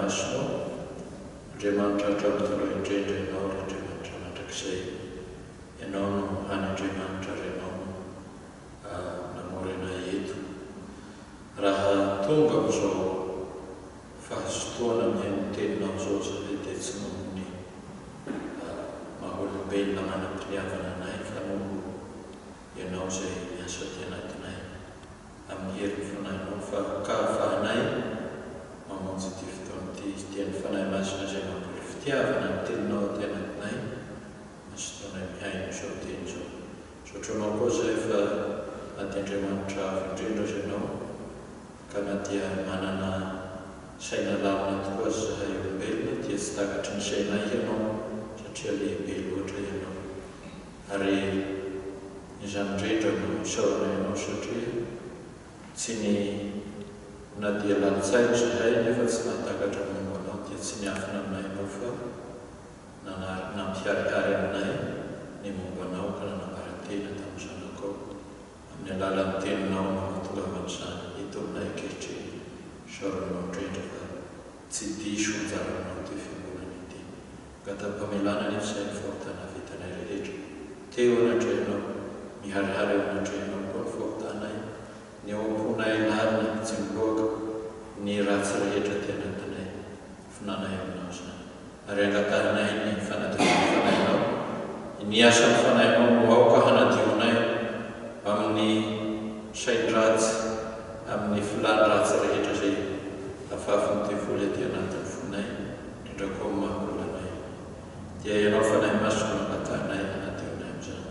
masonao Andriamanitra hatramin'izao indrindra ianao ry Andriamanitra mandrakizay ianao no any Andriamanitra ary ianao no namorana eto raha tonga amin'izao fahazotoana mihaino ny teninao izao izay dia tsy nohony maha-olombelona manam-piniavana anay fa noho ianao izay miasa ty anatinay amin'ny herin'ny fanahinao fa kahafahanay mamonjy ity fotoana ity tian'ny fanahy masina izay mamboly fitiavana ny teninao aty anatinay mazotoanay mihaino izao teny izao sotranao koa izay fa naty Andriamanitra avy indrindra izay ianao ka na dia manana saina lamina tokoa zahay olombelona dia tsy takatry ny sainay ianao satria lehibe loatra ianao ary izany indrindra no isaorana ianao satria tsy ny na dia lalintsaina zahay nefa tsy natakatra momba anao dia tsy niafina aminay ianao fa nampiharihary aminay ny momba anao ka nanambarantena tamin'ny zanakao amin'ny alalan'ny teninao mamatolavan'izany hito aminay ankehitriny isaoranao indrindra fa tsy diso anjaranao ty fiangonana ity ka tampamelana nefa izay ny fahotana vitanay rehetra teo anatrehanao miharihary eo anatrehanao koa ny fahotanay ny eo amponay lalina tsy miloaka ny ratsy rehetra ty anatinay finanay aminao zany ary angatahinay ny fanadinany fanahinao ny asan'ny fanahinao no aoka hanadionay amin'ny sain-dratsy amin'ny filany ratsy rehetra zay afafiny ty voly aty anatin'ny fonay indrindra koa amin'ny mahaolanay dia ianao fanahy masina angatahinay hanadionay amin'izany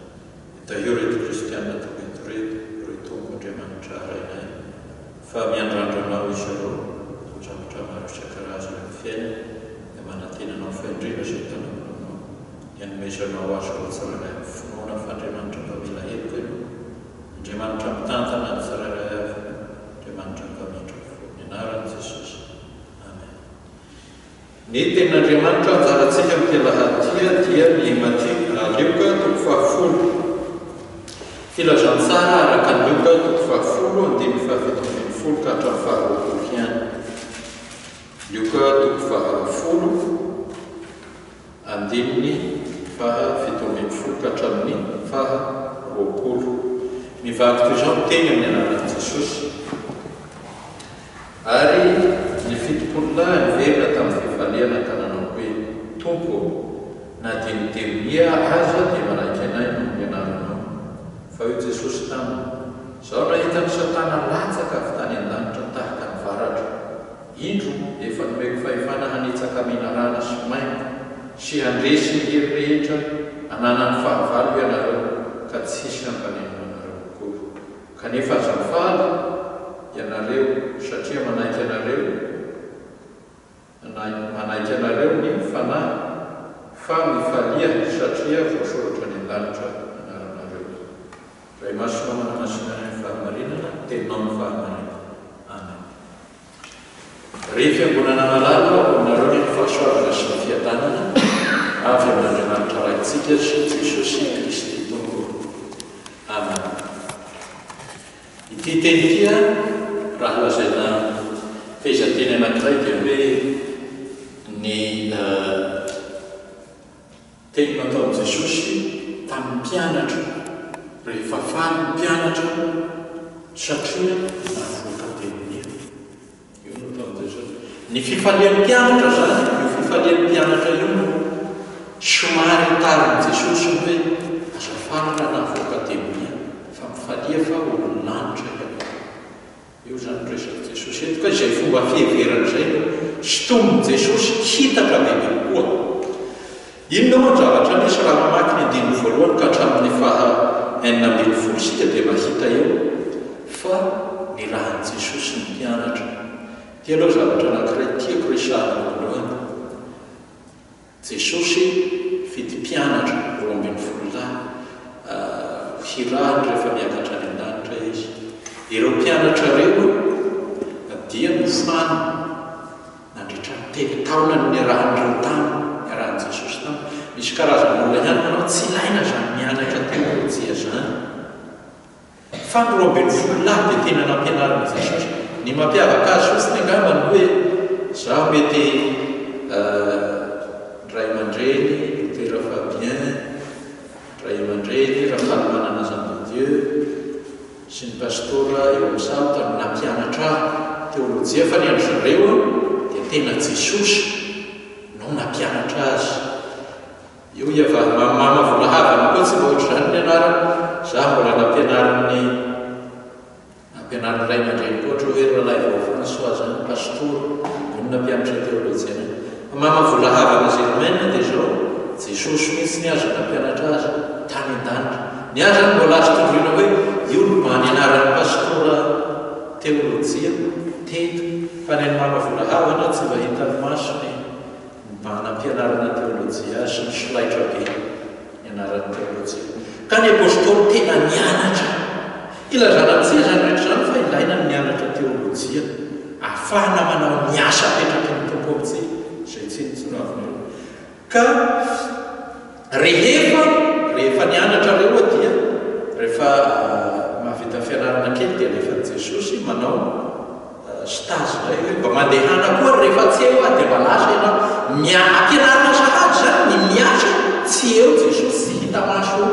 tahio reto kristianina togeto reto retombo Andriamanitra arainay fa miandrandranao izy ireo zavatra maro isan-karazany amin'ny fiaina dia manatenanao fa indrindra izay tanamonanao ianomezanao azo ao tsirairay amin'ny finoana fa Andriamanitra mpamela heloka ianao Andriamanitra mitantana ny tsirairay avy Andriamanitra mpametraka fo ny anaran'i Jesosy amen. Ny tenin'Andriamanitra anjarantsika amin'ity lahatia dia ny Luka 10 filazantsara araka ny Luka 10 andimy fahavitony folo ka hatramin'ny faharoapolo ihany. Luka 10 andimy fahavitony folo ka hatramin'ny faharoapolo. Mivaky toy izao teny amin'ny anaran'i Jesosy ary ny fitopolo lahy niverina tamin'ny fifaliana ka nanao hoe tompo na dia nitemonia aza dia manaiky anay no mianaranao fa io Jesosy taminy zao nahita ny Satana latsaka avy tany an-danitra tahaka ny varatra indro efa nomeko fahefana hanitsaka menarana sy maina sy handresy ny hery rehetra ananany fahavalo ianareo ka tsy hisy hampaneno anareo akory kanefa aza mifaly ianareo satria manaiky anareo ny fanahy fa mifalia satria voasoratra ny an-danitra anaranareo. Ray masina manamasina ny fahamarinana teninao ny fahamarinana. Amen. Ry fiangonana malala aminareo ny fahasoavana sy ny fiadanana avy amin'Andriamanitra raintsika sy Jesosy Kristy Tompo. Amen. Ity teny ity raha lazaina fehizanteny anankiray dia hoe ny teny nataon'i Jesosy tamin'ny mpianatra rehefa faly mpianatra satria navoaka teny io nataon'i Jesosy. Ny fifalian'ny mpianatra zany io fifalian'ny mpianatra io no somary tarin'i Jesosy hoe azafana raha navoaka teny fa mifalia fa olon'anitra io zany resaka Jesosy eto ka izay fomba fiheveran'izay sotomin'i Jesosy hitatra bebe koa. Inona moa zavatra nisy raha mamaky ny andininy voalohany ka hatramin'ny faha-19 sika dia mahita eo fa ny rahan'i Jesosy ny mpianatra. Ty aloha zavatra anankiray tiako resahana voalohany. Jesosy fidy mpianatra 12 lahy hirahany rehefa miakatra any an-danitra izy. Ireo mpianatra reo dia nofany nandritra ny telo taona ny arahan'ireo tany arahan'i Jesosy tany. Misy karazan'olona ihany manao tsy ilaina zany mianatra teolojia zany fa ny 12 lahy dia tena nampianaran'i Jesosy. Ny mampiavaka azy fotsiny angambany hoe zaho mety ray aman-dreny Dr Fabien, ray aman-dreny Rafalimanana Jean-de-Dieu sy ny pastora eo amin'izao tamin'ny nampianatra teolojia fa ny andrzareo dia tena Jesosy no nampianatra azy. Io efa mama vola havana koa tsy mba ohatr'izany ny anarana. Zaho mbola nampianarin'ny ray aman-dreny koa ohatra hoe Ralahy Vao François zany pastora no nampianatra teolojia. Mama vola havana Germaine dia zao Jesosy mihitsy ny azo nampianatra azy tany an-danitra. Ny azy zany mbola azo tondrina hoe io no mba ny anaran'ny pastora teolojia teto, fa ny mama vola havana tsy mba hitan'ny masony mba nampianarana teolojia sy ny solaitra be ny anaran'ny teolojia. Ka ny apôstôly tena nianatra. Ilazana amintsika zany rehetra zany fa ilaina ny mianatra teolojia ahafahana manao ny asa petraky ny tompo amintsika izay tsy nitsinavina. Ka rehefa nianatra reo dia rehefa mahavita fianarana kely dia rehefa Jesosy manao stage zay hoe mba mandehana koa rehefa tsy eo dia mba lasa ianao ampianarana sahady zany ny miasa tsy eo Jesosy sy hita maso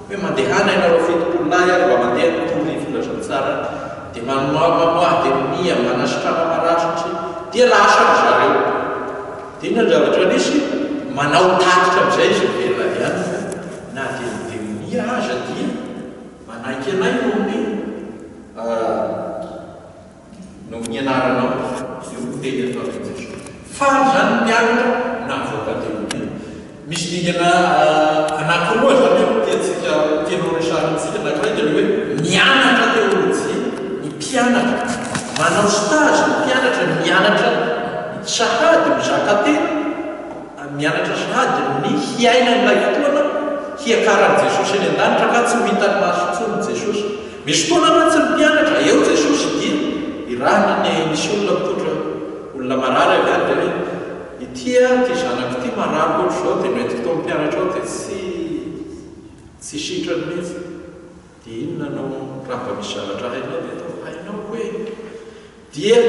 hoe mandehana ianareo fetopolonay ary mba mandeha mitovy filazantsara dia mamoaha dia mia manasitrana marasitry dia lasa ry zareo. Dia inona ny zavatra nisy manao tatitra amin'izay izy velona ihany na dia mia aza dia manaiky anay no nianaranao io teny atao Jesosy. Fa zany mianatra na voka-teolojia. Misy dingana anankiroa zany dia tsika tianao resarintsika anankiray dia hoe mianatra teolojia, ny mpianatra manao stage, ny mpianatra mianatra sahady mizaka teny, mianatra sahady ny hiaina n'ilay fotoana hiakaran'i Jesosy any an-danitra ka tsy mitany maso intsony Jesosy. Misy fotoana mantsy ny mpianatra eo Jesosy dia irahana ny misy olona mitondra olona marary avy any dia hoe itya ty zanako ty marary ohatr' izao dia mety fotoa mpianatra ao dia tsy sitrany mihitsy. Dia inona no raha mba misy zavatra hainao dia atao hainao hoe dia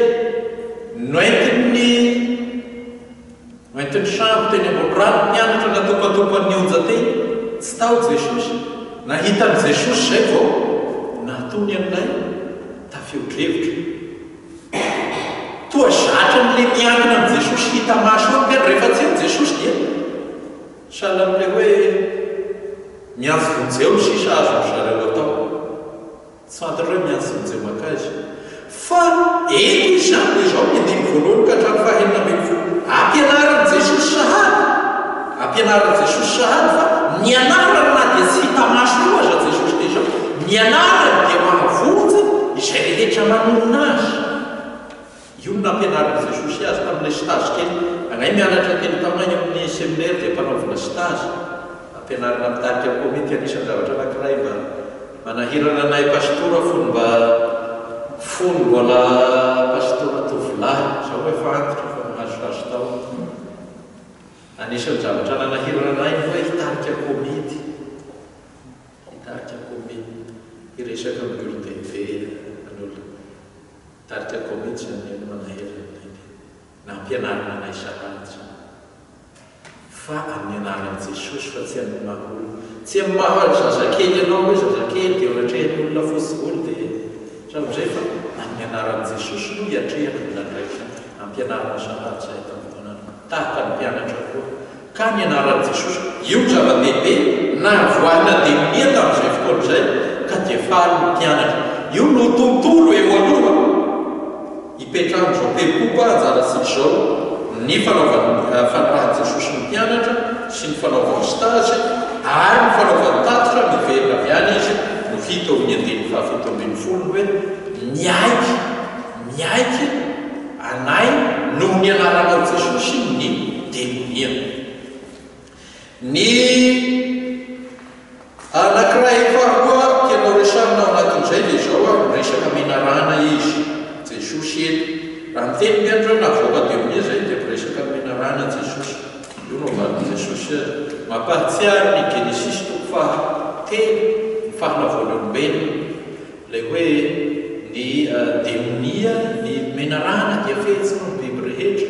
noentin'ny sambo teny ambony rano mpianatra natokatokany onja teny tsy tao Jesosy. Nahitan'i Jesosy zay vao natony aminay tafio-drevitra. Toa zatra n'le miankina amin'i Jesosy hita maso ao tena rehefa tsy eo Jesosy dia sahala amin'ilay hoe miantso vonjeo ny sisa azo ny zareo atao. Tsy fantatra hoe miantso vonjeo makazy. Fa eto izy zany dia izao midimy voalohany ka hatrany fahaenina ambin'ny folo. Ampianaran'i Jesosy sahady. Ampianaran'i Jesosy sahady fa nianarana na dia tsy hita maso io aza Jesosy dia izao. Nianarana dia mahavonjy izay rehetra manonona azy. Io no nampianaran'i Jesosy azy tamin'ilay stage kely. Anay mianatra kely taminay amin'ny seminaire dia mpanaovina stage. Ampianarana mitarika komity anisan'ny zavatra anankiray mba manahirana anay pastora fony mbola pastora tovolahy zao hoe fantitra fa mahazohazo tao. Anisan'ny zavatra nanahirana anay hoe hitarika komity. Hitarika komity hiresaka amin'ny olon-dehibe an'olona. Hitarika komity zany no manahirana anay na ampianarana anay sahady. Fa amin'ny anaran'i Jesosy fa tsy amin'ny mahaolo. Tsy amin'ny mahaolo zazakely ianao hoe zazakely dia ohatrehany olona fotsiboly dia amin'izay fa amin'ny anaran'i Jesosy no hiatrehana ndraiky ampianarana sahady izay tamin'ny tahaka ny mpianatra koa. Ka ny anaran'i Jesosy io zava-dehibe na voalina dia mia tamin'izay fotoana izay ka dia faly ny mpianatra. Io no tontolo eo aloha hipetrahan'izao pepopa anjaratsika izao ny fanaovan'ny Jesosy ny mpianatra sy ny fanaovan'ny stage ary ny fanaovan'ny tatitra miverina avy any izy no fito amin'ny andiny fahafito ambin'ny folo hoe miaiky anay no ny anaranao Jesosy ny demonia. Ny anankiray faharoa tianao resarina ao anatin'izay dia izao a resaka menarana izy Jesosy eto. Raha miteny mianatra na voka-demonia zay dia resaka menarana Jesosy. Io no valin'i Jesosy mampahatsiary ny Genesis toko fahatelo ny fahana voalohan'olombelona ilay hoe ny demonia ny menarana dia fetsy no biby rehetra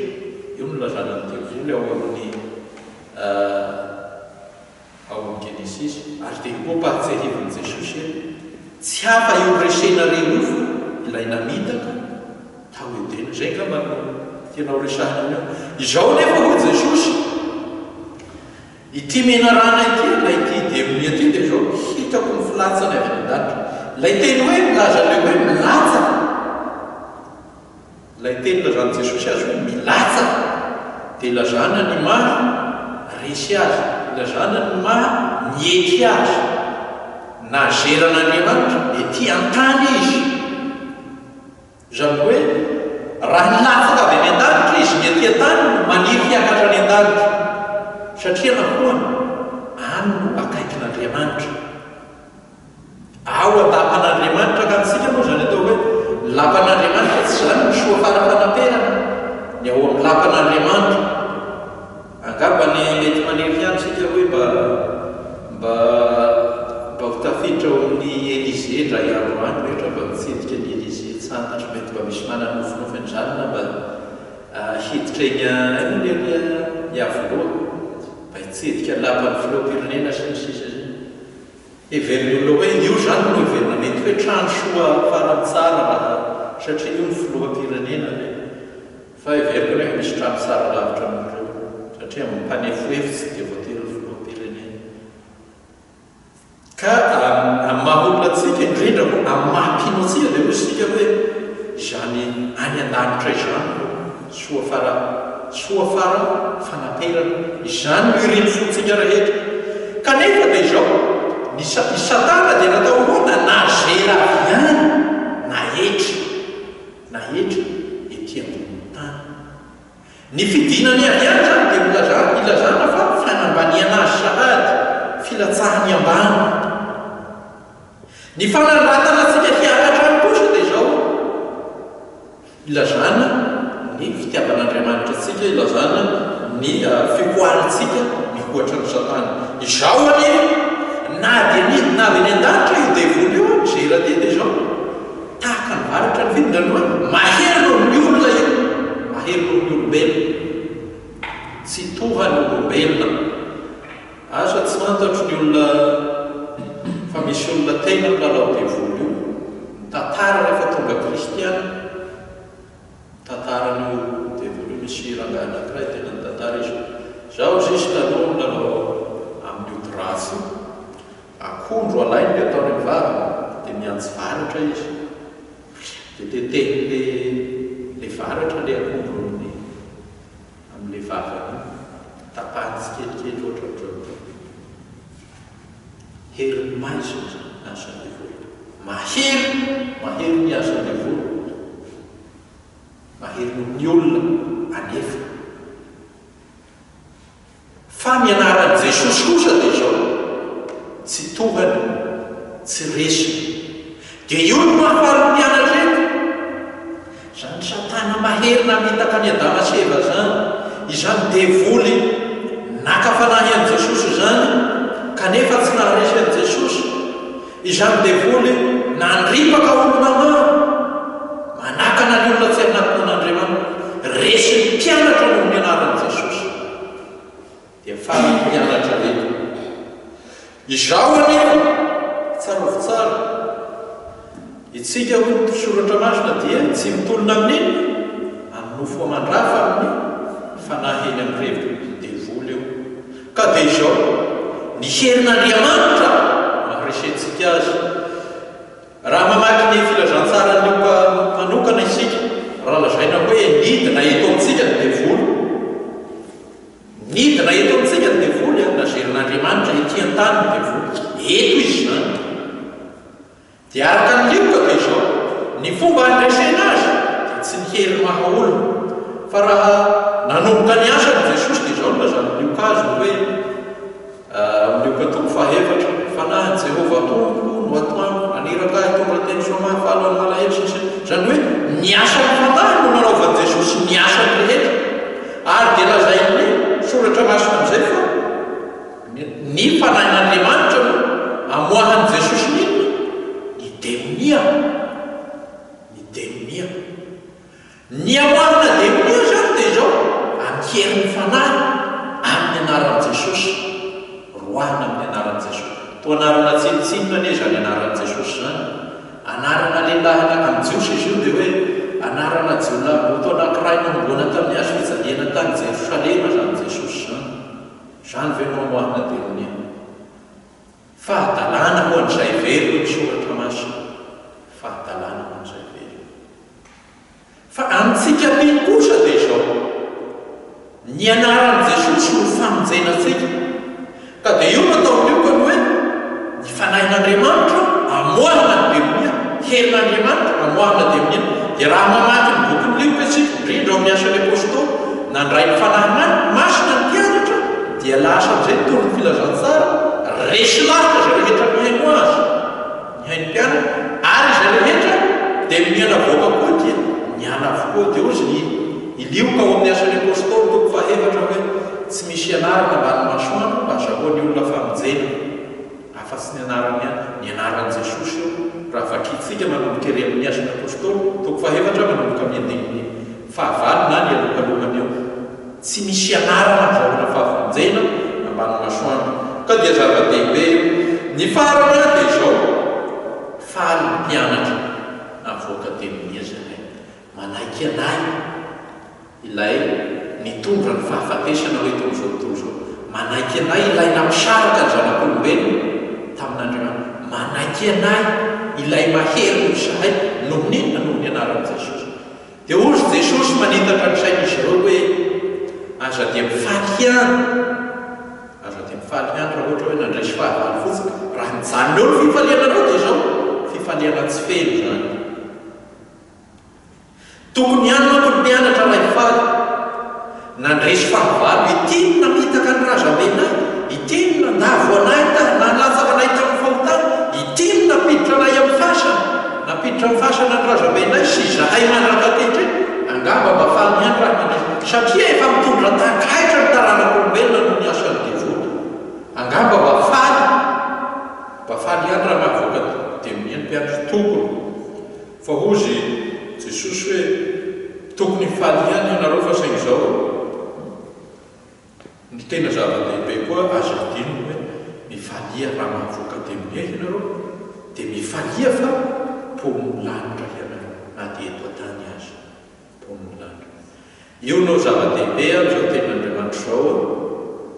hafa io resena renofo ilay namitaka tao edena zay ngamba tianao resahana eo izao nefa ho Jesosy ity menarana ity lay ity demonia ity dia zao hitako ny filatsana avy any an-danitra lay teny hoe milaza le hoe milatsa lay teny lazana Jesosy azy hoe milatsa dia ilazana ny maha resy azy ilazana ny maha mietry azy na zeran'Andriamanitra dia ity an-tany izy zany hoe raha nilatsaka avy any an-danitra izy ny aty an-tany maniry hiakatra any an-danitra satria nahoana any no akaikin'Andriamanitra ao atapan'Andriamanitra ka antsika moa zany atao hoe lapan'Andriamanitra tsy zany ny soa fara-panamperana ny ao amin'ny lapan'Andriamanitra angamba ny mety maniry ihany sika hoe mba ho tafiditra ao amin'ny Élysée ndra iaro any ohatra mba mitsidika ny Élysée tsantatra mety mba misy mananofinofiny zany na mba hiditra eny iavoloha mba hitsidika lapan'ny filoham-pirenena sy ny sisa zay everiny olona hoe io zany no everina mety hoe trano soa farany tsara raha satria io ny filoham-pirenena fa everiko hoe misy trano tsara lavitra amin'ireo satria mimpanefoefitsy dia voatery ny filoham-pirenena ka amin'ny mahaolonantsika indrindra ko amin'ny mahampinoantsika dia hoesika hoe izany any an-danitra izany soa fara fanamperana izany no iriny fontsika rehetra kanefa dia izao ny Satana dia natao hoana na zera ihany na etry ety ambony tany ny fidinany ihany zany dia ilazana fa fanambaniana azy sahady filatsahany ambany ny fanandratana antsika hiakatra any kosa dia izao ilazana ny fitiavan'Andriamanitra antsika ilazana ny fikohanantsika mikohatra ny Satana izao any na dia nidina avy any an-danitra io devoly io zera dia izao tahaka ny varatra ny vidina no hoe mahery noho ny olona io mahery noho ny olombelona tsy tohany olombelona asa tsy mantatro ny olona fa misy olona tena milalao devoly io tantara rehefa tonga kristiana tantaran'io devoly io misy rangahy anankiray tena ny tantara izy zao zisy taloha milalao amin'io grasy akondro alainy le ataony amin'ny vava dia miantsy varatra izy dia tetehiny le varatra le akondro amin'le vavany tapahany tsikelikely ohatratra herin'ny maizy ny asan'ny devoly mahery ny asan'ny devoly mahery ny olona anefa fa mianaran'i Jesosy kosa dia izao tsy tohany tsy resy dia io no mahafaly mpiana reto zany Satana mahery namitaka ny Adama sy Eva zany izany devoly nakafanahy an'i Jesosy zany kanefa tsy naharesy an'i Jesosy izany devoly nandripaka olona maro manakana ny olona tsy anatinan'Andriamanitra resy ny mpianatra no mianaran'i Jesosy dia faly mpianatra reto izao anefa tsara fi tsara itsika ho ny soratra masina dia tsy mitolona amin'iny amin'ny nofo amandrafa amin'ny fanaheny amin'ny revitra devoly eo ka dia izao ny herin'Andriamanitra maharesentsika azy raha mamaky ny filazantsara nyoka manokana isika raha lazaina hoe nidina eto amintsika ny devoly nidina eto amintsika ny devoly na zerin'Andriamanitra ety an-tany ny devoly eto izy zany dia araka ny lioka dia izao ny fomba handresena azy dia tsy ny hery mahaolona fa raha nanomboka ny asany Jesosy dia izao lazany lioka azy no hoe milioka toko fahefatra fanahy Jehova tompo no atoandro aniraka ahy tonga teny soa mahafalo any malahelo zany hoe ny asany fanahy no nanaovan'i Jesosy ny asany rehetra ary dia lazain'ny soratra masina amin'izay fa ny fanahin'Andriamanitra no amoahan'i Jesosy ny demonia ny amoahana demonia zany dia izao amin'ny herin'ny fanahy amin'ny anaran'i Jesosy roahana amin'ny anaran'i Jesosy toa anarana tsinitsinina anie zany anaran'i Jesosy zany fanalelahana amin'jiosy izy io dia hoe anarana jiona moto anankiray nombona tamin'ny azo fijaliana tany Jerosalema zany Jesosy zany ve no amoahana dia fahadalàna ho an'izay very ny soratra masina fahadalàna ho an'izay very fa amintsika piny kosa dia izao ny anaran'i Jesosy no famonjenatsika ka dia io nataon'io ka ny hoe ny fanahin'Andriamanitra amoahana ny demonia helin'Andriamanitra amoahana demonia dia raha mamaky ny boky ny lioka isika indrindra ao amin'ny asan'ny apôstôly nandray ny fanahy masina ny mpianatra dia lasa amin'izay tory ny filazantsara resy lavitra izay rehetra mihaino azy ny hainy mpianatra ary izay rehetra dia miana voaka koa dia miana avokoa dia ozy ny ilioka ao amin'ny asan'ny apôstôly toko fahefatra hoe tsy misy anarana ambany masoandro mba azahoany olona famonjena afa-tsy ny anarany ihany ny anaran'i Jesosy io raha vatritsika manomboka ery amin'ny asan'ny apôstôly toko fahefatra manomboka amin'ny fahavalo na ny alokalohany eo tsy misy anarana azahoana fahamonjena ambany masoandro ka dia zava-dehibe ny farany dia izao faly ny mpianatra avoaka demonia zay manaiky anay ilay nitondra ny fahafatesana hoe to'izao tontolo izao manaiky anay ilay nampisaraka ny zanak'olombelona tamin'Andriamanitra manaiky anay ilay mahery no zahay noho ninona noho ny anaran'i Jesosy dia ozy Jesosy manitatra ny sain'izy ireo hoe aza dia mifaly ihany mifaly ihany raha ohatra hoe nandresy fahavalo fotsiny raha nijanona eo ny fifaliananao dia izao fifaliana tsy feno zany tokony ihany manko ny mianatra ray faly nandresy fahavalo itinona mitaka ny razabenay itinona ndavo anay nalatsaka anay tamin'ny fahotany itinona napiditra anay amin'ny fasana napiditra amin'ny fasana ny razabenay sy zahay manaraka tetra angamba mba faly ihany raha nandresy satria efa mitondra takaitra ny taranak'olombelona no ny asan'ny devoly angamba mba faly ihany raha mahavoaka demonia ny mpianatra tokony fa ozy Jesosy hoe tokony faly ihany ianareo fa saingy izao ny tena zava-dehibe koa azo adino hoe mifalia raha mahavoaka demonia ianareo dia mifalia fa pomon'ny lanitra ianareo na dia eto an-tany azy pomon'ny lanitra io no zava-dehibe amin'izao tenin'Andriamanitra izao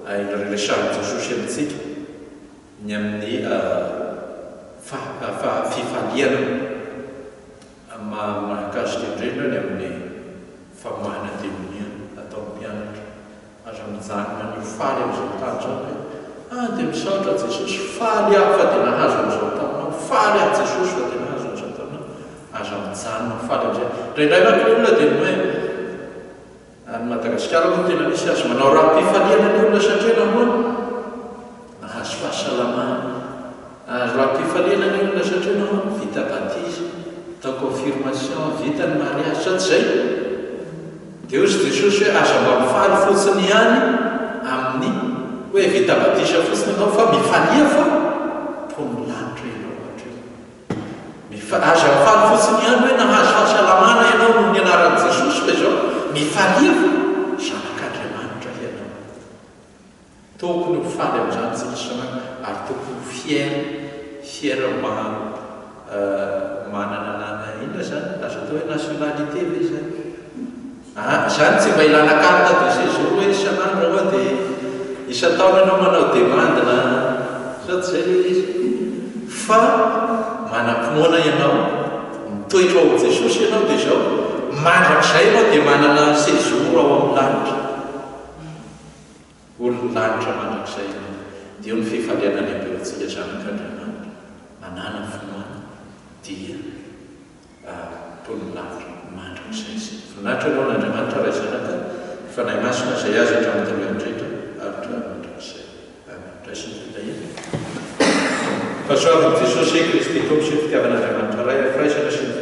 resahan'i Jesosy amintsika ny amin'ny fifaliana mahakasika indrindra ny amin'ny famoahana demonia atao mpianatra aza mijanona ny faly amin'izao tany zao hoe dia misaotra Jesosy faly aho fa dia nahazo amin'izao taminao faly aho Jesosy fa dia nahazo amin'izao taminao aza mijanona faly amin'izay indraindray manko ny olona dia hoe any Madagasikara moa tena misy azy manao raha-pifaliana ny olona satria namoana nahazo fahasalamana azo raha-pifaliana ny olona satria namoana vita baptise ta confirmation vita ny mariage sa tsy zay dia ozy Jesosy hoe aza mba mifaly fotsiny ihany amin'ny hoe vita baptise fotsiny ianao fa mifalia fa pomon'ny lanitra ianao aza mifaly fotsiny ihany hoe nahazo fahasalamana ianao noho ny anaran'i Jesosy fa izao mifalia fa zanak'Andriamanitra ianao tokony ho faly amin'izany tsika ary tokony fiera manana inona zany azo atao hoe nationalité ve zany zany tsy mba ilana carte de séjour hoe isan'andro hoa dia isan-taona ianao manao demande na sa tsy zay le izy fa manam-pinoana ianao mitoetra ao Jesosy ianao dia izao mandrak'izay ianao dia manana séjour ao amin'ny lanitra olony lanitra mandrak'izay ianao dia io ny fifaliana lehibe antsika zanak'Andriamanitra manana finoana dia pomon'ny lanitra mandrak'izay voninahitra ianao n'Andriamanitra ray zanaka fanahy masina izay azy hatramin'ny talohanindrindra aritra mandrak'izay amen ray sy ny fitahina fahasoavan'i Jesosy Kristy Tompo sy ny fitiavan'Andriamanitra ray afiraisana sy ny